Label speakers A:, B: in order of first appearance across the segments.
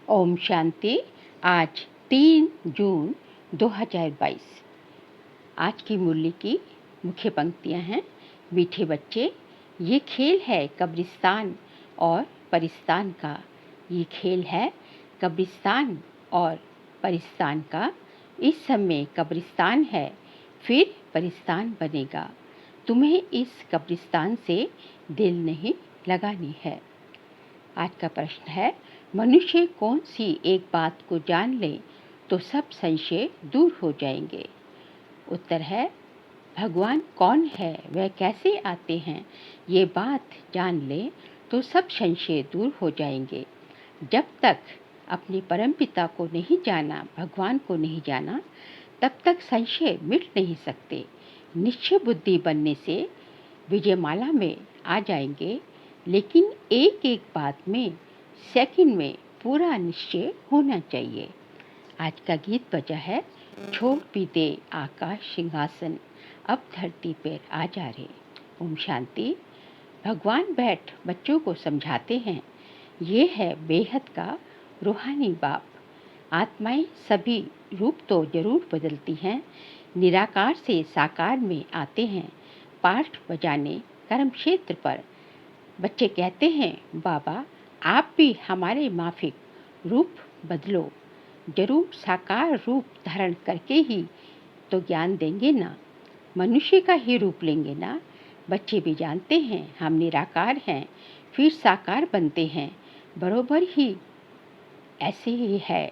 A: ओम शांति। आज 3 जून 2022। आज की मुरली की मुख्य पंक्तियां हैं। मीठे बच्चे, ये खेल है कब्रिस्तान और परिस्तान का। ये खेल है कब्रिस्तान और परिस्तान का। इस समय कब्रिस्तान है, फिर परिस्तान बनेगा। तुम्हें इस कब्रिस्तान से दिल नहीं लगानी है। आज का प्रश्न है, मनुष्य कौन सी एक बात को जान ले तो सब संशय दूर हो जाएंगे। उत्तर है, भगवान कौन है, वह कैसे आते हैं, ये बात जान ले तो सब संशय दूर हो जाएंगे। जब तक अपने परमपिता को नहीं जाना, भगवान को नहीं जाना, तब तक संशय मिट नहीं सकते। निश्चय बुद्धि बनने से विजयमाला में आ जाएंगे, लेकिन एक एक बात में सेकंड में पूरा निश्चय होना चाहिए। आज का गीत बजा है, छोड़ भी दे आकाश सिंहासन, अब धरती पर आ जा रे। ओम शांति। भगवान बैठ बच्चों को समझाते हैं, ये है बेहद का रूहानी बाप। आत्माएं सभी रूप तो जरूर बदलती हैं, निराकार से साकार में आते हैं पाठ बजाने कर्म क्षेत्र पर। बच्चे कहते हैं, बाबा आप भी हमारे माफिक रूप बदलो, जरूर साकार रूप धारण करके ही तो ज्ञान देंगे ना, मनुष्य का ही रूप लेंगे ना। बच्चे भी जानते हैं हम निराकार हैं, फिर साकार बनते हैं, बरोबर ही ऐसे ही है।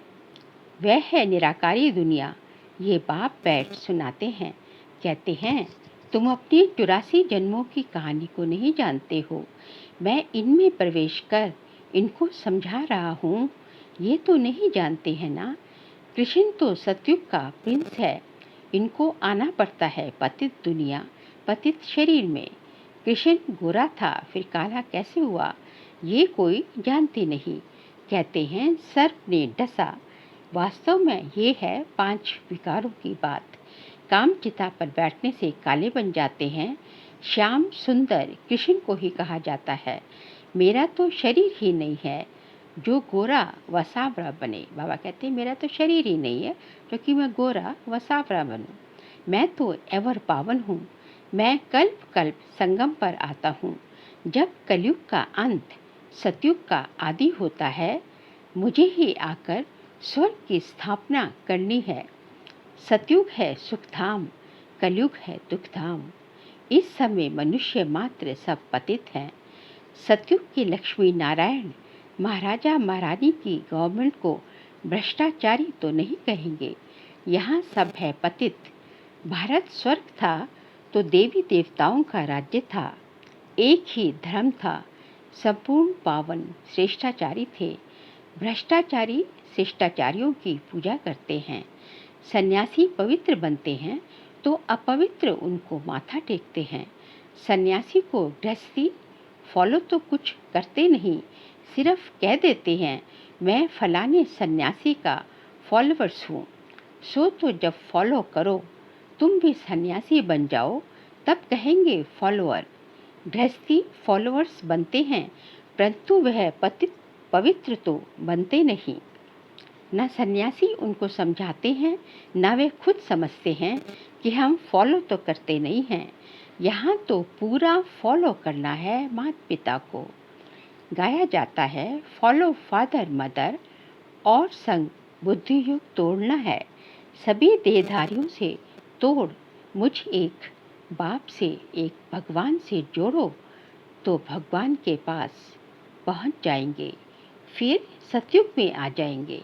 A: वह है निराकारी दुनिया। ये बाप बैठ सुनाते हैं, कहते हैं, तुम अपनी 84 जन्मों की कहानी को नहीं जानते हो। मैं इनमें प्रवेश कर इनको समझा रहा हूँ, ये तो नहीं जानते हैं ना। कृष्ण तो सतयुग का प्रिंस है, इनको आना पड़ता है पतित दुनिया, पतित शरीर में। कृष्ण गोरा था, फिर काला कैसे हुआ, ये कोई जानते नहीं। कहते हैं सर्प ने डसा। वास्तव में ये है 5 विकारों की बात। काम चिता पर बैठने से काले बन जाते हैं। श्याम सुंदर कृष्ण को ही कहा जाता है। मेरा तो शरीर ही नहीं है जो गोरा व सावरा बने। बाबा कहते हैं, मेरा तो शरीर ही नहीं है क्योंकि मैं गोरा व सावरा बनूं। मैं तो एवर पावन हूँ। मैं कल्प कल्प संगम पर आता हूँ। जब कलयुग का अंत सतयुग का आदि होता है, मुझे ही आकर स्वर्ग की स्थापना करनी है। सतयुग है सुखधाम, कलयुग है दुखधाम। इस समय मनुष्य मात्र सब पतित हैं। सतयुग के लक्ष्मी नारायण महाराजा महारानी की गवर्नमेंट को भ्रष्टाचारी तो नहीं कहेंगे। यहाँ सब है पतित। भारत स्वर्ग था तो देवी देवताओं का राज्य था। एक ही धर्म था, संपूर्ण पावन श्रेष्ठाचारी थे। भ्रष्टाचारी शिष्टाचारियों की पूजा करते हैं। सन्यासी पवित्र बनते हैं तो अपवित्र उनको माथा टेकते हैं। सन्यासी को गृहस्थी फॉलो तो कुछ करते नहीं, सिर्फ कह देते हैं मैं फलाने सन्यासी का फॉलोवर्स हूँ। सो तो जब फॉलो करो, तुम भी सन्यासी बन जाओ, तब कहेंगे फॉलोअर। गृहस्थी फॉलोअर्स बनते हैं, परंतु वह पवित्र तो बनते नहीं। न सन्यासी उनको समझाते हैं, न वे खुद समझते हैं कि हम फॉलो तो करते नहीं हैं। यहाँ तो पूरा फॉलो करना है माता पिता को। गाया जाता है, फॉलो फादर मदर और संग बुद्धि युग तोड़ना है। सभी देहधारियों से तोड़, मुझ एक बाप से एक भगवान से जोड़ो, तो भगवान के पास पहुँच जाएंगे, फिर सतयुग में आ जाएंगे।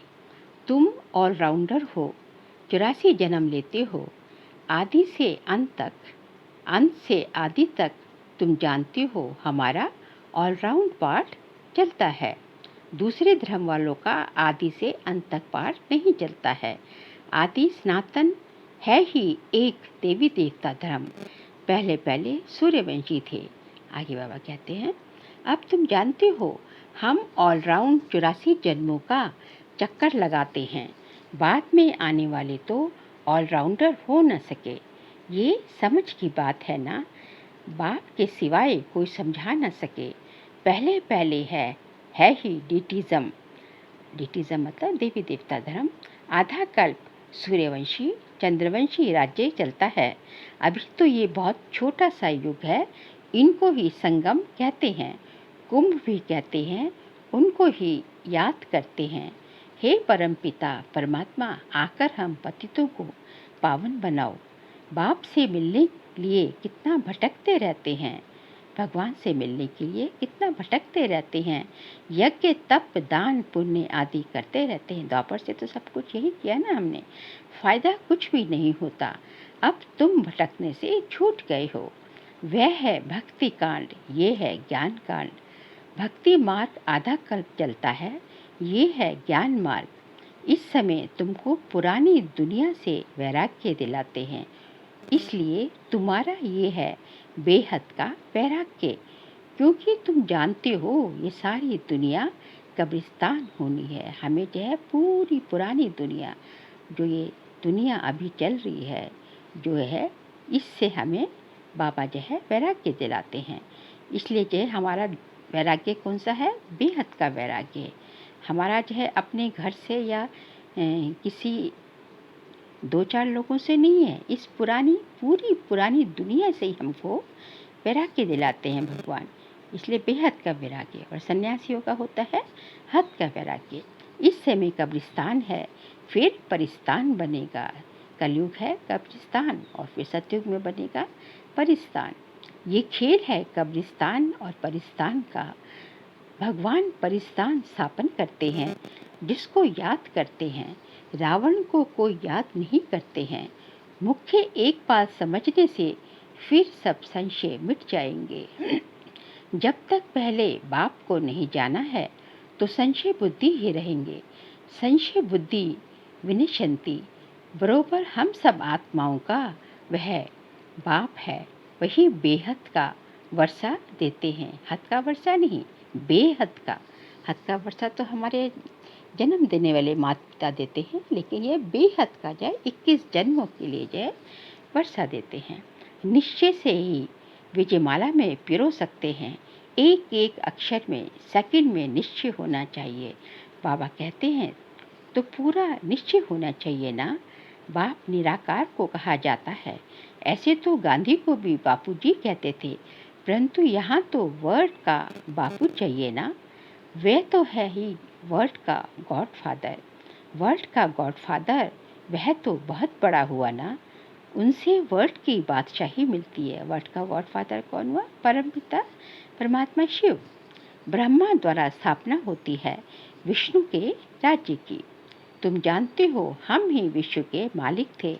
A: तुम ऑलराउंडर हो, 84 जन्म लेते हो। आदि से अंत तक, अंत से आदि तक तुम जानते हो हमारा ऑलराउंड पाठ चलता है। दूसरे धर्म वालों का आदि से अंत तक पाठ नहीं चलता है। आदि सनातन है ही एक देवी देवता धर्म। पहले पहले सूर्यवंशी थे। आगे बाबा कहते हैं, अब तुम जानते हो हम ऑलराउंड 84 जन्मों का चक्कर लगाते हैं। बाद में आने वाले तो ऑलराउंडर हो न सके। ये समझ की बात है ना, बाप के सिवाय कोई समझा न सके। पहले पहले है ही डिटिज्म। डिटिज्म मतलब देवी देवता धर्म। आधा कल्प सूर्यवंशी चंद्रवंशी राज्य चलता है। अभी तो ये बहुत छोटा सा युग है। इनको ही संगम कहते हैं, कुंभ भी कहते हैं। उनको ही याद करते हैं। हे परमपिता परमात्मा, आकर हम पतितों को पावन बनाओ। बाप से मिलने के लिए कितना भटकते रहते हैं, भगवान से मिलने के लिए कितना भटकते रहते हैं। यज्ञ तप दान पुण्य आदि करते रहते हैं। द्वापर से तो सब कुछ यही किया ना हमने, फायदा कुछ भी नहीं होता। अब तुम भटकने से छूट गए हो। वह है भक्ति कांड, ये है ज्ञान कांड। भक्ति मार्ग आधा कल्प चलता है, ये है ज्ञान मार्ग। इस समय तुमको पुरानी दुनिया से वैराग्य दिलाते हैं, इसलिए तुम्हारा ये है बेहद का वैराग्य। क्योंकि तुम जानते हो ये सारी दुनिया कब्रिस्तान होनी है। हमें जो है पूरी पुरानी दुनिया, जो ये दुनिया अभी चल रही है, जो है इससे हमें बाबा जो है वैराग्य दिलाते हैं। इसलिए जो है हमारा वैराग्य कौन सा है? बेहद का वैराग्य। हमारा जो है अपने घर से या किसी 2-4 लोगों से नहीं है, इस पूरी पुरानी दुनिया से ही हमको वैराग्य दिलाते हैं भगवान। इसलिए बेहद का वैराग्य। और सन्यासियों का होता है हद का वैराग्य। इस समय कब्रिस्तान है, फिर परिस्तान बनेगा। कलयुग है कब्रिस्तान और फिर सतयुग में बनेगा परिस्तान। ये खेल है कब्रिस्तान और परिस्तान का। भगवान परिस्तान स्थापन करते हैं, जिसको याद करते हैं। रावण को कोई याद नहीं करते हैं। मुख्य एक बात समझने से फिर सब संशय मिट जाएंगे। जब तक पहले बाप को नहीं जाना है तो संशय बुद्धि ही रहेंगे। संशय बुद्धि विनश्यन्ति। बरोबर हम सब आत्माओं का वह बाप है, वही बेहद का वर्षा देते हैं। हद का वर्षा नहीं, बेहद का। हद का वर्षा तो हमारे जन्म देने वाले माता पिता देते हैं, लेकिन ये बेहद का जो है 21 जन्मों के लिए जो है वर्षा देते हैं। निश्चय से ही विजयमाला में पिरो सकते हैं। एक एक अक्षर में सेकंड में निश्चय होना चाहिए। बाबा कहते हैं तो पूरा निश्चय होना चाहिए ना। बाप निराकार को कहा जाता है। ऐसे तो गांधी को भी बापूजी कहते थे, परंतु यहाँ तो वर्ड का बापू चाहिए ना। वे तो है ही वर्ल्ड का गॉडफादर। वर्ल्ड का गॉडफादर वह तो बहुत बड़ा हुआ ना, उनसे वर्ल्ड की बादशाही मिलती है। वर्ल्ड का गॉडफादर कौन हुआ? परमपिता परमात्मा शिव। ब्रह्मा द्वारा स्थापना होती है विष्णु के राज्य की। तुम जानते हो हम ही विश्व के मालिक थे।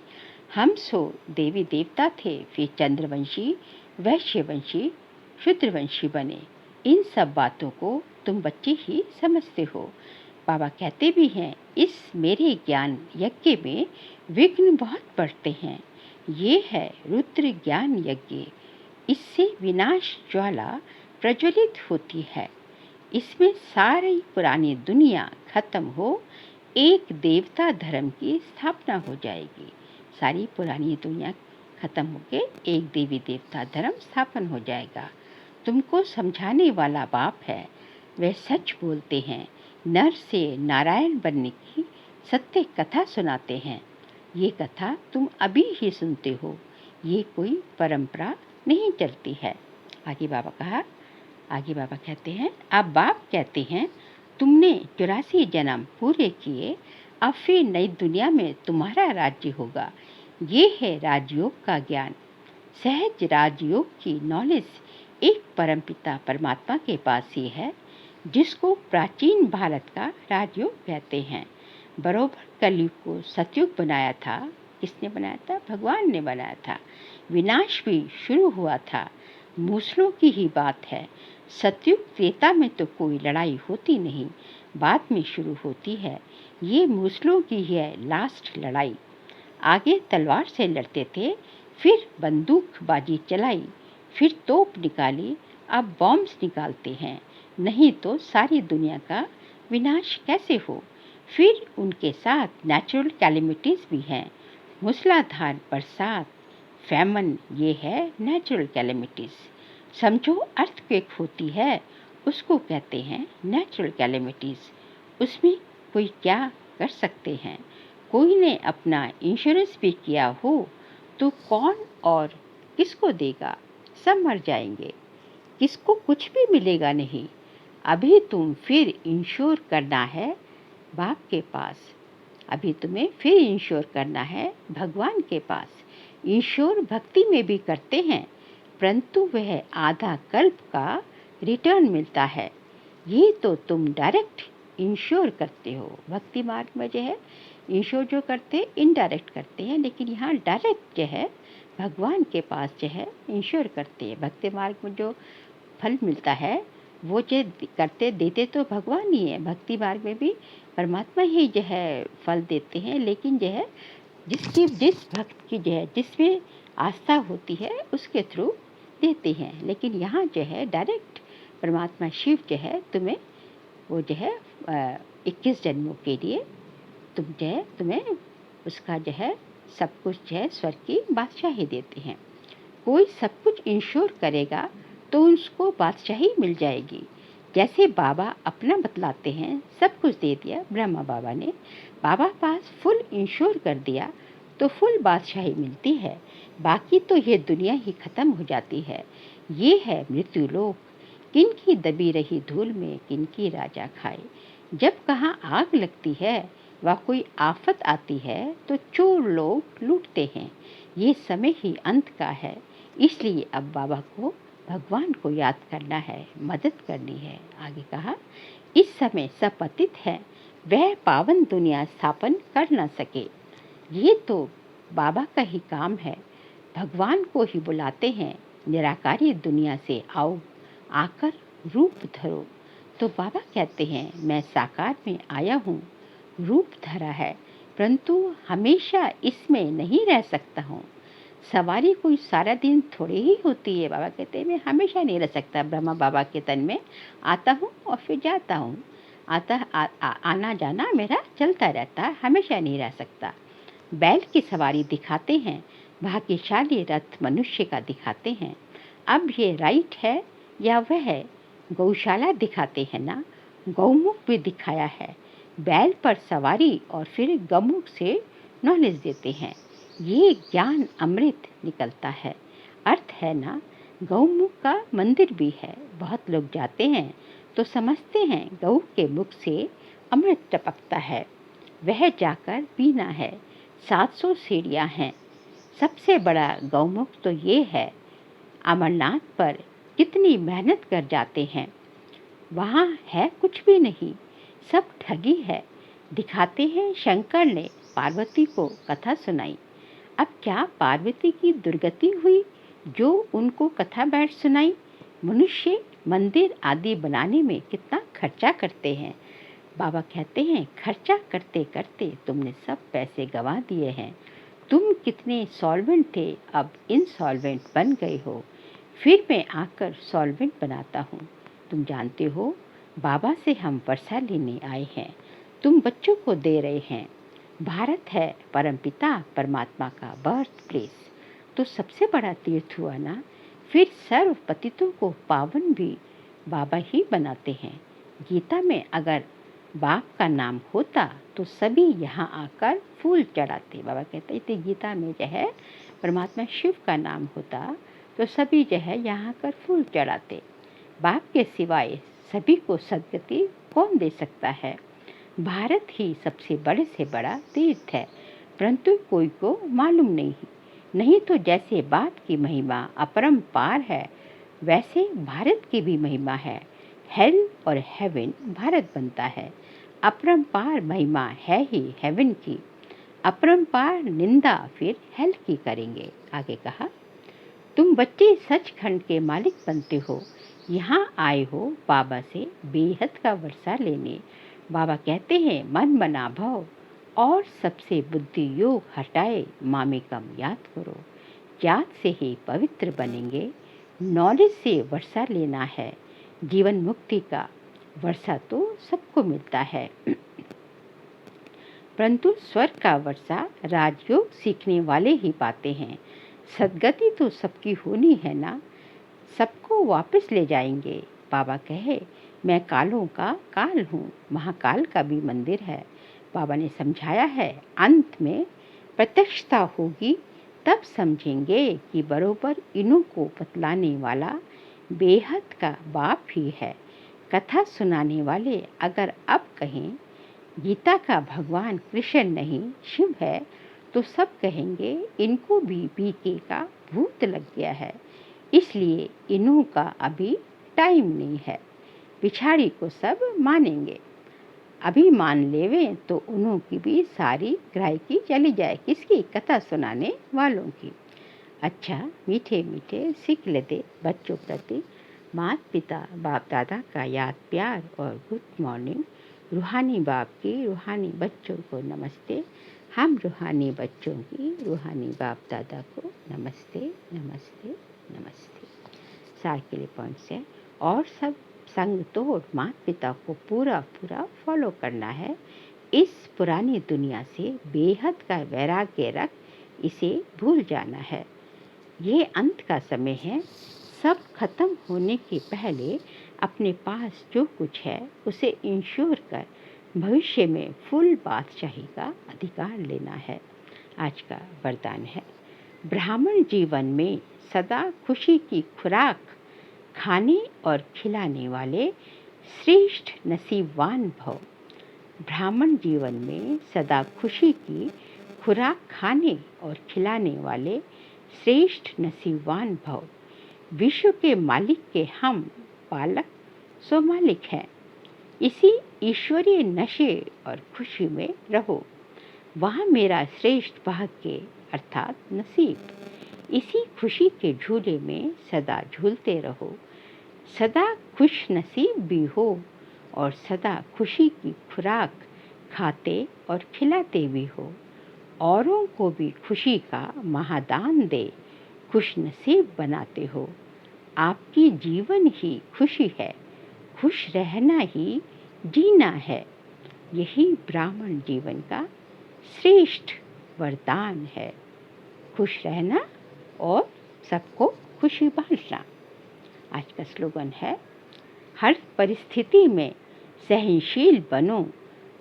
A: हम सो देवी देवता थे, फिर चंद्रवंशी वैश्यवंशी शूद्रवंशी बने। इन सब बातों को तुम बच्चे ही समझते हो। बाबा कहते भी हैं इस मेरे ज्ञान यज्ञ में विघ्न बहुत पड़ते हैं। ये है रुद्र ज्ञान यज्ञ। इससे विनाश ज्वाला प्रज्वलित होती है। इसमें सारी पुरानी दुनिया खत्म हो, एक देवता धर्म की स्थापना हो जाएगी। सारी पुरानी दुनिया खत्म होकर एक देवी देवता धर्म स्थापन हो जाएगा। तुमको समझाने वाला बाप है, वे सच बोलते हैं। नर से नारायण बनने की सत्य कथा सुनाते हैं। ये कथा तुम अभी ही सुनते हो, ये कोई परंपरा नहीं चलती है। आगे बाबा कहते हैं, अब बाप कहते हैं तुमने 84 जन्म पूरे किए, अब फिर नई दुनिया में तुम्हारा राज्य होगा। ये है राजयोग का ज्ञान। सहज राजयोग की नॉलेज एक परमपिता परमात्मा के पास ही है, जिसको प्राचीन भारत का राजयोग कहते हैं। बरोबर कलयुग को सतयुग बनाया था। किसने बनाया था? भगवान ने बनाया था। विनाश भी शुरू हुआ था। मूसलों की ही बात है। सतयुग त्रेता में तो कोई लड़ाई होती नहीं, बाद में शुरू होती है। ये मूसलों की है लास्ट लड़ाई। आगे तलवार से लड़ते थे, फिर बंदूकबाजी चलाई, फिर तोप निकाली, अब बॉम्ब्स निकालते हैं। नहीं तो सारी दुनिया का विनाश कैसे हो। फिर उनके साथ नेचुरल कैलेमिटीज़ भी हैं। मूसलाधार बरसात, फैमन, ये है नेचुरल कैलेमिटीज़। समझो अर्थक्वेक होती है, उसको कहते हैं नेचुरल कैलेमिटीज़। उसमें कोई क्या कर सकते हैं। कोई ने अपना इंश्योरेंस भी किया हो तो कौन और किसको देगा। सब मर जाएंगे, किसको कुछ भी मिलेगा नहीं। अभी तुम फिर इंश्योर करना है बाप के पास, अभी तुम्हें फिर इंश्योर करना है भगवान के पास। इंश्योर भक्ति में भी करते हैं, परंतु वह आधा कल्प का रिटर्न मिलता है। ये तो तुम डायरेक्ट इंश्योर करते हो। भक्ति मार्ग में जो है इंश्योर जो करते इनडायरेक्ट करते हैं, लेकिन यहाँ डायरेक्ट जो है भगवान के पास जो है इंश्योर करते हैं। भक्ति मार्ग में जो फल मिलता है वो जो करते देते तो भगवान ही है। भक्ति मार्ग में भी परमात्मा ही जो है फल देते हैं, लेकिन जो है जिस भक्त की जो है जिसमें आस्था होती है उसके थ्रू देते हैं। लेकिन यहाँ जो है डायरेक्ट परमात्मा शिव जो है तुम्हें वो जो है 21 जन्मों के लिए तुम्हें उसका जो है सब कुछ जो है स्वर्ग की बादशाही देते हैं। कोई सब कुछ इंश्योर करेगा तो उसको बादशाही मिल जाएगी। जैसे बाबा अपना बतलाते हैं, सब कुछ दे दिया ब्रह्मा बाबा ने, बाबा पास फुल इंश्योर कर दिया तो फुल बादशाही मिलती है। बाकी तो ये दुनिया ही खत्म हो जाती है। ये है मृत्यु लोक, किनकी दबी रही धूल में किनकी राजा खाए। जब कहाँ आग लगती है व कोई आफत आती है तो चोर लोग लूटते हैं। ये समय ही अंत का है, इसलिए अब बाबा को भगवान को याद करना है, मदद करनी है। आगे कहा, इस समय सब पतित है, वह पावन दुनिया स्थापन कर न सके। ये तो बाबा का ही काम है। भगवान को ही बुलाते हैं, निराकारी दुनिया से आओ, आकर रूप धरो। तो बाबा कहते हैं, मैं साकार में आया हूँ, रूप धरा है, परंतु हमेशा इसमें नहीं रह सकता हूँ। सवारी कोई सारा दिन थोड़ी ही होती है। बाबा कहते हैं मैं हमेशा नहीं रह सकता। ब्रह्मा बाबा के तन में आता हूँ और फिर जाता हूँ, आना जाना मेरा चलता रहता है, हमेशा नहीं रह सकता। बैल की सवारी दिखाते हैं, भाग्यशाली रथ मनुष्य का दिखाते हैं। अब ये राइट है या वह है, गौशाला दिखाते हैं ना, गौमुख भी दिखाया है। बैल पर सवारी और फिर गौमुख से नॉलेज देते हैं। ये ज्ञान अमृत निकलता है। अर्थ है ना, गौमुख का मंदिर भी है। बहुत लोग जाते हैं तो समझते हैं गौ के मुख से अमृत टपकता है, वह जाकर पीना है। 700 सीढ़ियाँ हैं, सबसे बड़ा गौमुख तो ये है। अमरनाथ पर कितनी मेहनत कर जाते हैं, वहाँ है कुछ भी नहीं, सब ठगी है। दिखाते हैं शंकर ने पार्वती को कथा सुनाई। अब क्या पार्वती की दुर्गति हुई जो उनको कथा बैठ सुनाई। मनुष्य मंदिर आदि बनाने में कितना खर्चा करते हैं। बाबा कहते हैं खर्चा करते करते तुमने सब पैसे गंवा दिए हैं। तुम कितने सॉल्वेंट थे, अब इनसॉल्वेंट बन गए हो। फिर मैं आकर सॉल्वेंट बनाता हूँ। तुम जानते हो बाबा से हम वर्षा लेने आए हैं, तुम बच्चों को दे रहे हैं। भारत है परमपिता परमात्मा का बर्थ प्लेस, तो सबसे बड़ा तीर्थ हुआ ना। फिर सर्व पतितों को पावन भी बाबा ही बनाते हैं। गीता में अगर बाप का नाम होता तो सभी यहाँ आकर फूल चढ़ाते। बाबा कहते थे गीता में जो है परमात्मा शिव का नाम होता तो सभी जो है यहाँ आकर फूल चढ़ाते। बाप के सिवाय सभी को सद्गति कौन दे सकता है। भारत ही सबसे बड़े से बड़ा तीर्थ है, परंतु कोई को मालूम नहीं तो जैसे बाप की महिमा अपरंपार है, वैसे भारत की भी महिमा है। हेल और हेवन भारत बनता है। अपरंपार महिमा है ही हेवन की, अपरंपार निंदा फिर हेल की करेंगे। आगे कहा, तुम बच्चे सचखंड के मालिक बनते हो, यहाँ आए हो बाबा से बेहद का वर्षा लेने। बाबा कहते हैं मन बना भव और सबसे बुद्धि योग हटाए मामेकम याद करो। याद से ही पवित्र बनेंगे। नॉलेज से वर्षा लेना है, जीवन मुक्ति का वर्षा तो सबको मिलता है, परंतु स्वर्ग का वर्षा राजयोग सीखने वाले ही पाते हैं। सद्गति तो सबकी होनी है ना, सबको वापस ले जाएंगे। बाबा कहे मैं कालों का काल हूँ, महाकाल का भी मंदिर है। बाबा ने समझाया है, अंत में प्रत्यक्षता होगी तब समझेंगे कि बरोबर इन्हों को बतलाने वाला बेहद का बाप ही है। कथा सुनाने वाले अगर अब कहें गीता का भगवान कृष्ण नहीं शिव है, तो सब कहेंगे इनको भी बीके का भूत लग गया है, इसलिए इन्हों का अभी टाइम नहीं है। पिछाड़ी को सब मानेंगे, अभी मान लेवें तो उन्हों की भी सारी ग्राहकी चली जाए। किसकी? कथा सुनाने वालों की। अच्छा, मीठे मीठे सीख लेते बच्चों प्रति माता पिता बाप दादा का याद प्यार और गुड मॉर्निंग। रूहानी बाप की रूहानी बच्चों को नमस्ते। हम रूहानी बच्चों की रूहानी बाप दादा को नमस्ते नमस्ते नमस्ते। सार के लिए पॉइंट्स है, और सब संग तोड़ माता पिता को पूरा पूरा फॉलो करना है। इस पुरानी दुनिया से बेहद का वैराग्य रख इसे भूल जाना है। ये अंत का समय है। सब खत्म होने के पहले अपने पास जो कुछ है उसे इंश्योर कर भविष्य में फुल बादशाही का अधिकार लेना है। आज का वरदान है, ब्राह्मण जीवन में सदा खुशी की खुराक खाने और खिलाने वाले श्रेष्ठ नसीबवान भव। ब्राह्मण जीवन में सदा खुशी की खुराक खाने और खिलाने वाले श्रेष्ठ नसीबवान भव। विश्व के मालिक के हम पालक सो मालिक हैं। इसी ईश्वरीय नशे और खुशी में रहो, वहाँ मेरा श्रेष्ठ भाग्य अर्थात नसीब। इसी खुशी के झूले में सदा झूलते रहो, सदा खुश नसीब भी हो और सदा खुशी की खुराक खाते और खिलाते भी हो। औरों को भी खुशी का महादान दे खुश नसीब बनाते हो। आपकी जीवन ही खुशी है, खुश रहना ही जीना है। यही ब्राह्मण जीवन का श्रेष्ठ वरदान है। खुश रहना और सबको खुशी बांटना। आज का स्लोगन है, हर परिस्थिति में सहनशील बनो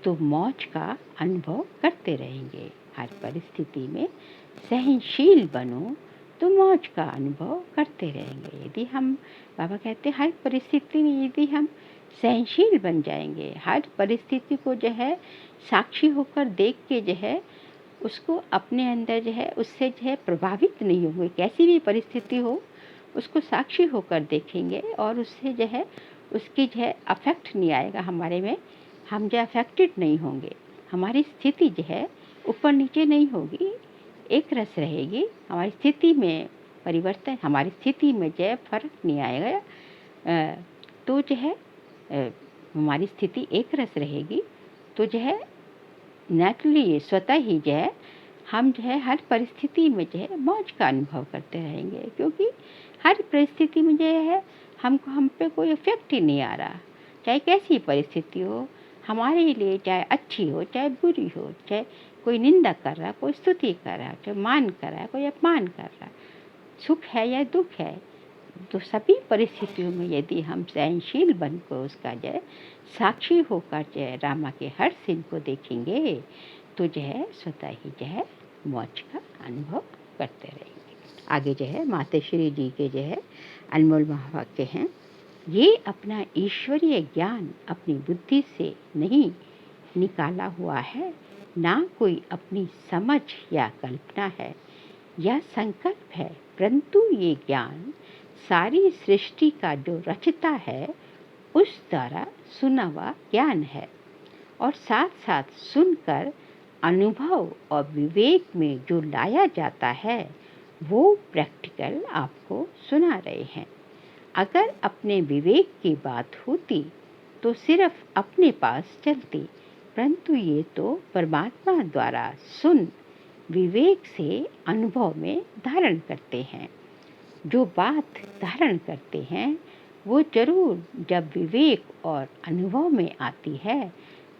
A: तो मौज का अनुभव करते रहेंगे। हर परिस्थिति में सहनशील बनो तो मौज का अनुभव करते रहेंगे। यदि हम, बाबा कहते हैं, हर परिस्थिति में यदि हम सहनशील बन जाएंगे, हर परिस्थिति को जो है साक्षी होकर देख के जो है उसको अपने अंदर जो है उससे जो है प्रभावित नहीं होंगे। कैसी भी परिस्थिति हो उसको साक्षी होकर देखेंगे और उससे जो है उसकी जो है अफेक्ट नहीं आएगा हमारे में, हम जो अफेक्टेड नहीं होंगे। हमारी स्थिति जो है ऊपर नीचे नहीं होगी, एक रस रहेगी। हमारी स्थिति में परिवर्तन, हमारी स्थिति में जो है फर्क नहीं आएगा। तो जो है हमारी स्थिति एक रस रहेगी, तो जो है नेचुरली स्वतः ही जो है हम जो है हर परिस्थिति में जो है मौज का अनुभव करते रहेंगे, क्योंकि हर परिस्थिति में जो है हमको हम पे कोई इफेक्ट ही नहीं आ रहा। चाहे कैसी परिस्थिति हो हमारे लिए, चाहे अच्छी हो चाहे बुरी हो, चाहे कोई निंदा कर रहा, कोई स्तुति कर रहा, चाहे मान कर रहा, कोई अपमान कर रहा, सुख है या दुख है, तो सभी परिस्थितियों में यदि हम सहनशील बनकर उसका जो है साक्षी होकर जो है रामा के हर सीन को देखेंगे, तो जो है स्वतः ही जो है मौज का अनुभव करते रहेंगे। आगे जो है माताश्री जी के जो है अनमोल महावाक्य हैं, ये अपना ईश्वरीय ज्ञान अपनी बुद्धि से नहीं निकाला हुआ है, ना कोई अपनी समझ या कल्पना है या संकल्प है, परंतु ये ज्ञान सारी सृष्टि का जो रचता है उस द्वारा सुना हुआ ज्ञान है। और साथ साथ सुनकर अनुभव और विवेक में जो लाया जाता है वो प्रैक्टिकल आपको सुना रहे हैं। अगर अपने विवेक की बात होती तो सिर्फ अपने पास चलती, परंतु ये तो परमात्मा द्वारा सुन विवेक से अनुभव में धारण करते हैं। जो बात धारण करते हैं वो जरूर जब विवेक और अनुभव में आती है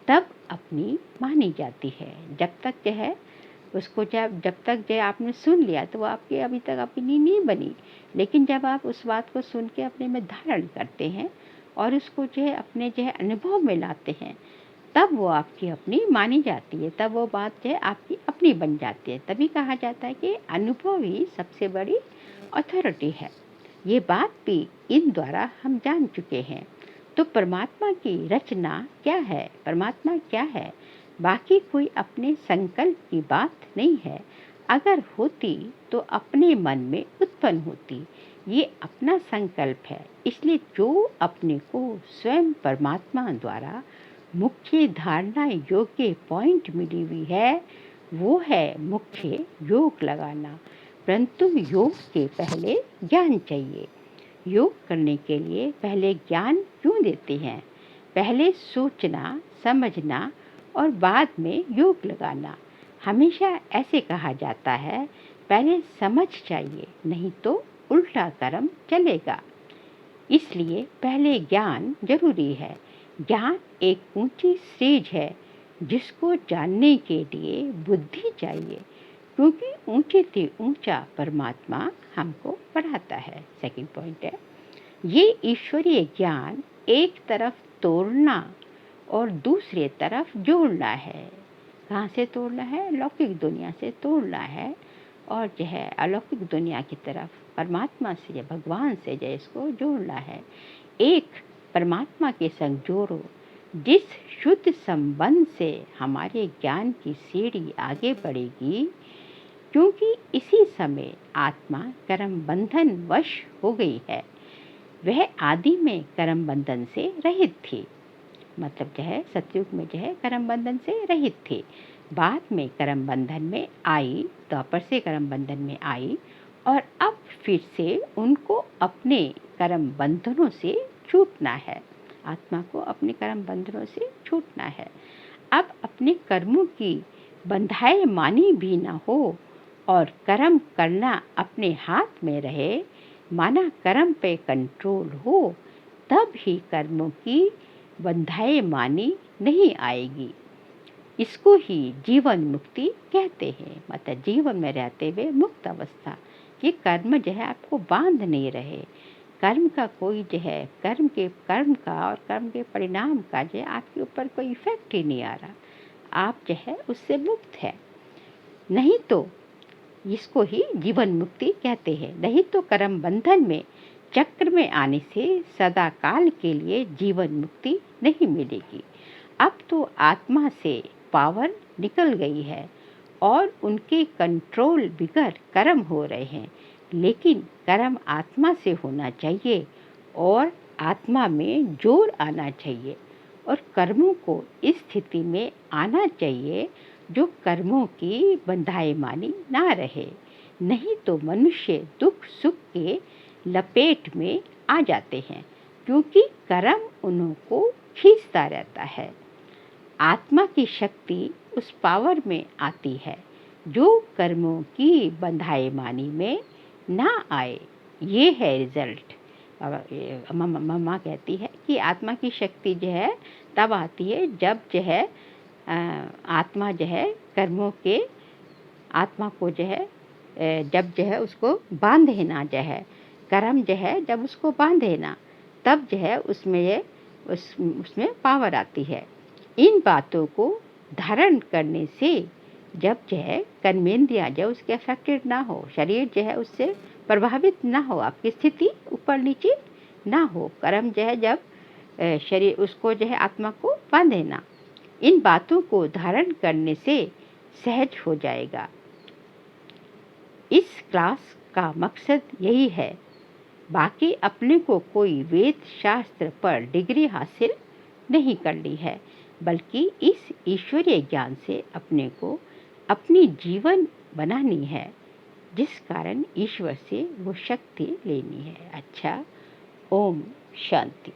A: तब अपनी मानी जाती है। जब तक जो है उसको जब तक जो आपने सुन लिया तो वो आपकी अभी तक अपनी नहीं बनी, लेकिन जब आप उस बात को सुन के अपने में धारण करते हैं और उसको जो है अपने जो है अनुभव में लाते हैं, तब वो आपकी अपनी मानी जाती है, तब वो बात जो है आपकी अपनी बन जाती है। तभी कहा जाता है कि अनुभव ही सबसे बड़ी अथॉरिटी है। ये बात भी इन द्वारा हम जान चुके हैं। तो परमात्मा की रचना क्या है? परमात्मा क्या है? बाकी कोई अपने संकल्प की बात नहीं है। अगर होती तो अपने मन में उत्पन्न होती। ये अपना संकल्प है। इसलिए जो अपने को स्वयं परमात्मा द्वारा मुख्य धारणा योग्य पॉइंट मिली हुई है, वो है मुख्य योग लगाना। परंतु योग के पहले ज्ञान चाहिए। योग करने के लिए पहले ज्ञान क्यों देते हैं? पहले सोचना, समझना और बाद में योग लगाना। हमेशा ऐसे कहा जाता है, पहले समझ चाहिए, नहीं तो उल्टा कर्म चलेगा। इसलिए पहले ज्ञान जरूरी है। ज्ञान एक ऊंची स्टेज है जिसको जानने के लिए बुद्धि चाहिए, क्योंकि ऊंचे से ऊंचा परमात्मा हमको पढ़ाता है। सेकंड पॉइंट है, ये ईश्वरीय ज्ञान एक तरफ तोड़ना और दूसरे तरफ जोड़ना है। कहाँ से तोड़ना है? लौकिक दुनिया से तोड़ना है और जो है अलौकिक दुनिया की तरफ परमात्मा से या भगवान से जो इसको जोड़ना है। एक परमात्मा के संग जोड़ो, जिस शुद्ध संबंध से हमारे ज्ञान की सीढ़ी आगे बढ़ेगी, क्योंकि इसी समय आत्मा कर्म बंधन वश हो गई है। वह आदि में कर्म बंधन से रहित थी, मतलब जो है सतयुग में जो है कर्म बंधन से रहित थे। बाद में कर्म बंधन में आई, द्वापर से कर्म बंधन में आई और अब फिर से उनको अपने कर्म बंधनों से छूटना है। आत्मा को अपने कर्म बंधनों से छूटना है। अब अपने कर्मों की बंधाई मानी भी ना हो और कर्म करना अपने हाथ में रहे, माना कर्म पे कंट्रोल हो, तब ही कर्मों की बंधाई मानी नहीं आएगी। इसको ही जीवन मुक्ति कहते हैं, मतलब जीवन में रहते हुए मुक्त अवस्था। ये कर्म जो है आपको बांध नहीं रहे। कर्म का कोई जो है कर्म का और कर्म के परिणाम का जो है आपके ऊपर कोई इफेक्ट ही नहीं आ रहा। आप जो है उससे मुक्त है। नहीं तो इसको ही जीवन मुक्ति कहते हैं। नहीं तो कर्म बंधन में चक्र में आने से सदा काल के लिए जीवन मुक्ति नहीं मिलेगी। अब तो आत्मा से पावर निकल गई है और उनके कंट्रोल बिगड़ कर्म हो रहे हैं, लेकिन कर्म आत्मा से होना चाहिए और आत्मा में जोर आना चाहिए और कर्मों को इस स्थिति में आना चाहिए जो कर्मों की बंधाई मानी ना रहे। नहीं तो मनुष्य दुख सुख के लपेट में आ जाते हैं, क्योंकि कर्म उन्हों को खींचता रहता है। आत्मा की शक्ति उस पावर में आती है जो कर्मों की बंधाई मानी में ना आए। ये है रिजल्ट। मम्मा कहती है कि आत्मा की शक्ति जो है तब आती है जब जो है आत्मा जो है कर्मों के आत्मा को जो है जब जो है उसको बांधे ना, जो है कर्म जो है जब उसको बांधे ना, तब जो है उसमें पावर आती है। इन बातों को धारण करने से जब जो है कर्मेंद्रियाँ जो उसके अफेक्टेड ना हो, शरीर जो है उससे प्रभावित ना हो, आपकी स्थिति ऊपर नीचे ना हो, कर्म जो है जब शरीर उसको जो है आत्मा को बांधे ना, इन बातों को धारण करने से सहज हो जाएगा। इस क्लास का मकसद यही है। बाकी अपने को कोई वेद शास्त्र पर डिग्री हासिल नहीं कर ली है, बल्कि इस ईश्वरीय ज्ञान से अपने को अपनी जीवन बनानी है, जिस कारण ईश्वर से वो शक्ति लेनी है। अच्छा, ओम शांति।